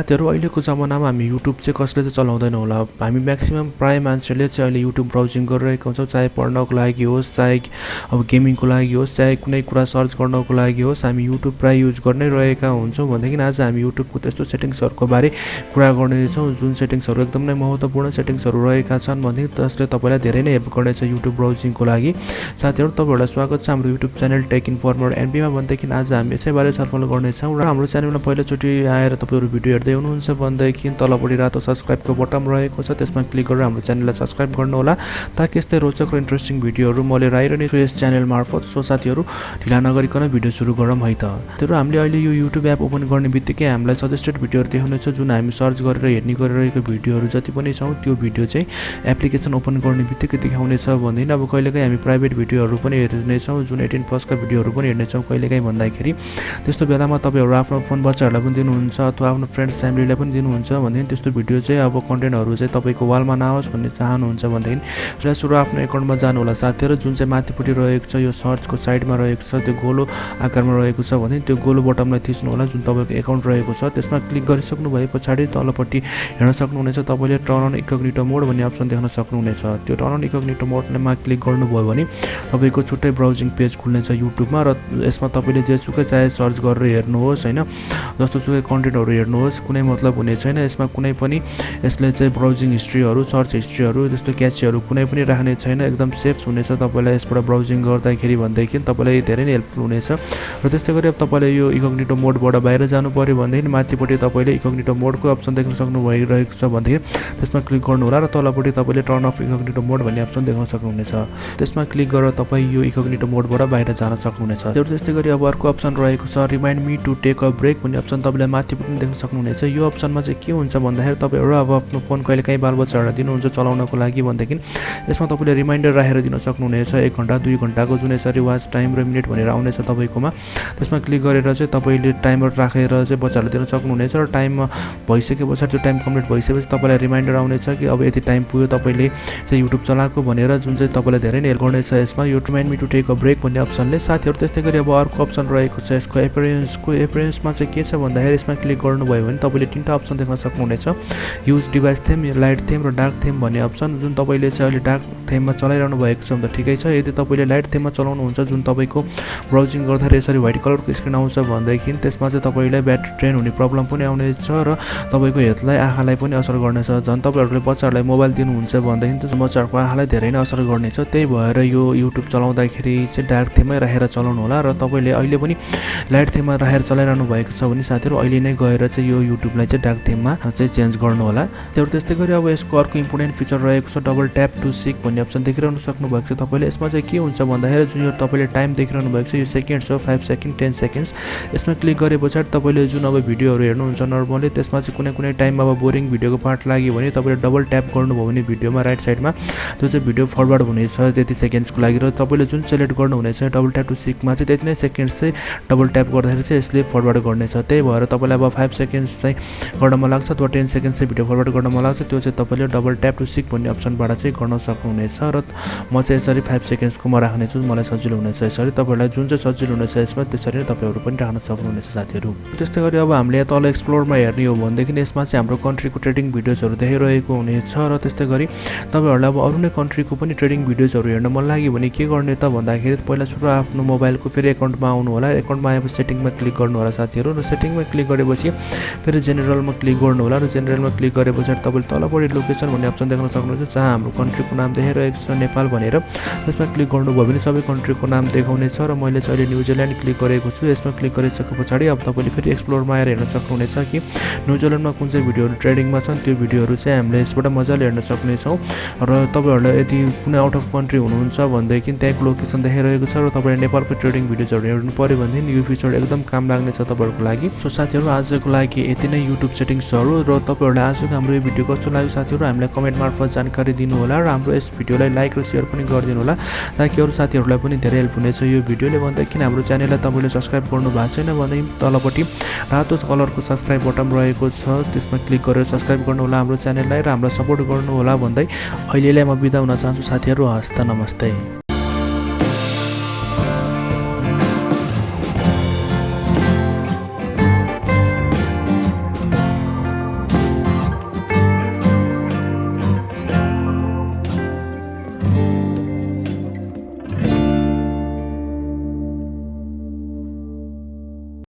साथीहरु अहिलेको जमानामा हामी YouTube चाहिँ कसले चाहिँ चलाउँदैन होला हामी म्याक्सिमम प्राय मान्छेले चाहिँ अहिले YouTube ब्राउजिङ गरिरहेको हुन्छौं चाहे पढ्नको लागि होस् चाहे अब गेमिङको लागि होस् चाहे कुनै कुरा सर्च गर्नको लागि होस् हामी YouTube प्राय युज गर्नै रहेका हुन्छौं भनेदेखि आज हामी YouTube को त्यस्तो सेटिंग्सहरुको बारे कुरा गर्ने छौं जुन सेटिंग्सहरु एकदम नै महत्त्वपूर्ण सेटिंग्सहरु रहेका छन् भने त्यसले तपाईलाई धेरै नै हेल्प गर्नेछ YouTube ब्राउजिङको लागि साथीहरु तपाईहरुलाई स्वागत छ हाम्रो YouTube च्यानल टेक इन्फर्मर एनबी मा भनेदेखि आज हामी यसै बारे छलफल गर्ने छौं र हाम्रो च्यानलमा पहिलो चोटी आएर तपाईहरु भिडियो हेर्दै हुनुहुन्छ भनेदेखि तलपट्टि रातो सब्स्क्राइबको बटन रहेको छ त्यसमा क्लिक गरेर हाम्रो च्यानललाई सब्स्क्राइब गर्नु होला ताकि यस्तै रोचक र इन्ट्रेस्टिङ भिडियोहरु म लिएर आइरहने छु यस च्यानल मार्फत सो साथीहरु ढिला नगरिकन भिडियो सुरु गरौँ है त त्यसैले हामीले अहिले यो YouTube एप ओपन गर्ने बित्तिकै हामीलाई सजेस्टेड भिडियोहरु देखाउनेछ जुन हामी सर्च गरेर हेर्ने गरिरहेको भिडियोहरु जति पनि छौं त्यो भिडियो चाहिँ एप्लिकेसन ओपन गर्ने बित्तिकै देखाउनेछ भन्दैन अब कहिलेकाहीँ हामी प्राइभेट भिडियोहरु पनि हेर्ने छौं जुन 18 प्लस का भिडियोहरु पनि हेर्ने छौं कहिलेकाहीँ भन्दाखेरि त्यस्तो बेलामा तपाईहरु आफ्नो फोन बच्चाहरुलाई पनि दिनुहुन्छ अथवा आफ्नो फ्रेन्ड्स फ्यामिलीलाई पनि दिनुहुन्छ भने त्यस्तो भिडियो चाहिँ अब कन्टेन्टहरु चाहिँ तपाईको वालमा नआओस् भन्ने चाहनुहुन्छ भनेदेखि त्यसलाई सुरु आफ्नो एकाउन्टमा जानु होला साथीहरु जुन चाहिँ माथिपट्टि रहेको छ यो सर्चको साइडमा रहेको छ त्यो गोलो आकारमा रहेको छ भने त्यो गोलो बटनलाई थिच्नु होला जुन तपाईको एकाउन्ट रहेको छ त्यसमा क्लिक गरिसक्नु भए पछाडी तलपट्टि हेर्न सक्नुहुनेछ तपाईले टर्न अन इन्कग्निटो मोड भन्ने अप्सन देख्न सक्नुहुनेछ त्यो टर्न अन इन्कग्निटो मोडमा क्लिक गर्नुभयो भने तपाईको छुट्टै ब्राउजिङ पेज खुल्नेछ युट्युबमा र यसमा तपाईले जेसुकै चाहे सर्च गरेर हेर्नुहोस् हैन जस्तो सुकै कन्टेन्टहरु हेर्नुहोस् कुनै मतलब हुने छैन यसमा कुनै पनि यसले चाहिँ ब्राउजिङ हिस्ट्रीहरु सर्च हिस्ट्रीहरु त्यस्तो क्याचहरु कुनै पनि राख्ने छैन एकदम सेफ हुनेछ तपाईलाई यसबाट ब्राउजिङ गर्दाखेरि भन्दैखि तपाईलाई धेरै नै हेल्पफुल हुनेछ र त्यस्तै गरी अब तपाईले यो इन्कग्निटो मोडबाट बाहिर जानु पर्यो भन्दैखि माथिपट्टि तपाईले इन्कग्निटो मोडको अप्सन देख्न सक्नु भइरहेको छ भन्दैखि त्यसमा क्लिक गर्नु होला र तलपट्टि तपाईले टर्न अफ इन्कग्निटो मोड भन्ने अप्सन देख्न सक्नुहुनेछ त्यसमा क्लिक गरेर तपाई यो इन्कग्निटो मोडबाट बाहिर जान सक्नुहुनेछ त्यस्तै गरी अब अर्को अप्सन रहेको छ remind me to take a break भन्ने अप्सन तपाईले माथिपट्टि देख्न सक्नुहुनेछ यो अप्सनमा चाहिँ के हुन्छ भन्दाखेरि तपाईहरु अब आफ्नो फोन कहिलेकाहीँ बालबच्चाहरुलाई दिनुहुन्छ चलाउनको लागि भन्दैखि यसमा तपाईले रिमाइन्डर राखेर दिन सक्नुहुनेछ 1 घण्टा 2 घण्टाको जुन यसरी वाच टाइम र मिनेट भनेर आउनेछ तपाईकोमा त्यसमा क्लिक गरेर चाहिँ तपाईले टाइमर राखेर चाहिँ बच्चाहरुलाई दिन सक्नुहुनेछ र टाइम भइसकेपछि त्यो टाइम कम्प्लिट भइसकेपछि तपाईलाई रिमाइन्डर आउनेछ कि अब यति टाइम पुग्यो तपाईले चाहिँ युट्युब चलाएको भनेर जुन चाहिँ तपाईलाई धेरै नै हेल्प गर्नेछ यसमा यो remind me to take a break भन्ने अप्सनले साथीहरु त्यस्तै गरी अब अर्को अप्सन रहेको छ यसको एपियरेन्समा चाहिँ के छ भन्दाखेरि यसमा क्लिक गर्नुभयो भने तपाईले तीनटा अप्सन देख्न सक्नुहुनेछ use device theme light theme र डार्क थीम भन्ने अप्सन जुन तपाईले चाहिँ अहिले डार्क थीममा चलाइरहनु भएको छ भने त ठिकै छ यदि तपाईले लाइट थीममा चलाउनुहुन्छ जुन तपाईको ब्राउजिङ गर्दा यसरी व्हाइट कलरको स्क्रिन आउँछ भन्दैखि त्यसमा चाहिँ तपाईलाई ब्याट्री ड्रेन हुने प्रब्लम पनि आउनेछ र तपाईको हेल्थलाई आँखालाई पनि असर गर्नेछ झन् तपाईहरुले बच्चाहरुलाई मोबाइल दिनुहुन्छ भन्दैखि त्यो बच्चाहरुको आँखालाई धेरै नै असर गर्नेछ त्यही भएर यो युट्युब चलाउँदाखेरि चाहिँ डार्क थीममै राखेर चलाउनु होला र तपाईले अहिले पनि लाइट थीममा राखेर चलाइरहनु भएको छ भने साथीहरु अहिले नै गएर चाहिँ यो युट्युबलाई चाहिँ डार्क थीममा चाहिँ चेन्ज गर्नु होला त्यस्तै गरी अब यसको अर्को इम्पोर्टेन्ट फिचर रहेको छ डबल ट्याप टु सिक भन्ने अप्सन देखिरहनु सक्नु भएको छ तपाईले यसमा चाहिँ के हुन्छ भन्दाखेरि जुन यो तपाईले टाइम देखिरहनु भएको छ यो सेकेन्ड्स हो 5 सेकेन्ड 10 सेकेन्ड्स यसमा क्लिक गरेपछि तपाईले जुन अब भिडियोहरु हेर्नुहुन्छ नर्मली त्यसमा चाहिँ कुनै टाइममा अब बोरिङ भिडियोको पार्ट लाग्यो भने तपाईले डबल ट्याप गर्नुभयो भने भिडियोमा राइट साइडमा त्यो चाहिँ भिडियो फरवर्ड हुनेछ त्यति सेकेन्ड्सको लागि र तपाईले जुन सिलेक्ट गर्नु हुनेछ डबल ट्याप टु सिकमा चाहिँ त्यति नै सेकेन्ड्स चाहिँ डबल ट्याप गर्दाखेरि चाहिँ यसले फरवर्ड गर्नेछ त्यही भएर तपाईलाई अब 5 सेकेन्ड्स चाहिँ गर्न मन लाग्छ अथवा 10 सेकेन्ड्स चाहिँ भिडियो फरवर्ड गर्न मन लाग्छ त्यो चाहिँ तपाईले डबल ट्याप टु सिक भन्ने अप्सनबाट चाहिँ गर्न सक्नुहुनेछ र म चाहिँ यसरी 5 सेकेन्ड्सको म राख्ने छु मलाई सजिलो हुनेछ यसरी तपाईलाई जुन चाहिँ सजिलो हुनेछ यसमा त्यसरी नै तपाईहरु पनि राख्न सक्नुहुनेछ साथीहरु त्यस्तै गरी अब हामीले तल एक्सप्लोरमा हेर्ने हो भनेदेखि यसमा चाहिँ हाम्रो कन्ट्रीको ट्रेडिङ भिडियोजहरु देखाइरहेको हुनेछ र त्यस्तै गरी तपाईहरुलाई अब अरु नै कन्ट्रीको पनि ट्रेडिङ भिडियोजहरु हेर्न मन लाग्यो भने के गर्ने त भन्दाखेरि पहिला सुरु आफ्नो मोबाइलको फेरि एकाउन्टमा आउनु होला एकाउन्टमा आएपछि सेटिङमा क्लिक गर्नु होला साथीहरु र सेटिङमा क्लिक गरेपछि फेरि जेनरलमा क्लिक गर्नु होला र जेनरलमा क्लिक गरेपछि तपाईले तलपट्टि लोकेसन भन्ने अप्सन देख्न सक्नुहुन्छ जहाँ हाम्रो कन्ट्रीको नाम देखाइरहेको छ नेपाल भनेर त्यसमा क्लिक गर्नुभयो भने सबै कन्ट्रीको नाम देखाउनेछ र मैले चाहिँ अहिले न्युजिल्यान्ड क्लिक गरेको छु यसमा क्लिक गरिसकेपछि अब तपाईले फेरि एक्सप्लोरमा आएर हेर्न सक्नुहुनेछ कि न्युजिल्यान्डमा कुन चाहिँ भिडियोहरु ट्रेडिङमा छन् त्यो भिडियोहरु चाहिँ हामीले यसबाट मजाले हेर्न सक्नेछौं र तपाईहरुलाई यदि कुनै आउट अफ कन्ट्री हुनुहुन्छ भन्दैखि त्यहाँको लोकेसन देखाइरहेको छ र तपाईले नेपालको ट्रेडिङ भिडियोजहरु हेर्नु पर्यो भने यो फिचर एकदम काम लाग्नेछ तपाईहरुको लागि सो साथीहरु आजको लागि यति नै YouTube सेटिंग्सहरु र तपाईहरुलाई आजको हाम्रो यो भिडियो कस्तो लाग्यो साथीहरु हामीलाई कमेन्ट मार्फत जानकारी दिनु होला र हाम्रो यस भिडियोलाई लाइक र शेयर पनि गरिदिनु होला ताकि अरु साथीहरुलाई पनि धेरै हेल्प हुनेछ यो भिडियोले भन्दैखि हाम्रो च्यानललाई तपाईले सब्स्क्राइब गर्नु भएको छैन भने तलपट्टि रातो कलरको सब्स्क्राइब बटन रहेको छ त्यसमा क्लिक गरेर सब्स्क्राइब गर्नु होला हाम्रो च्यानललाई र हामीलाई सपोर्ट गर्नु होला भन्दै अहिलेलाई म बिदा हुन चाहन्छु साथीहरु हस्त नमस्ते।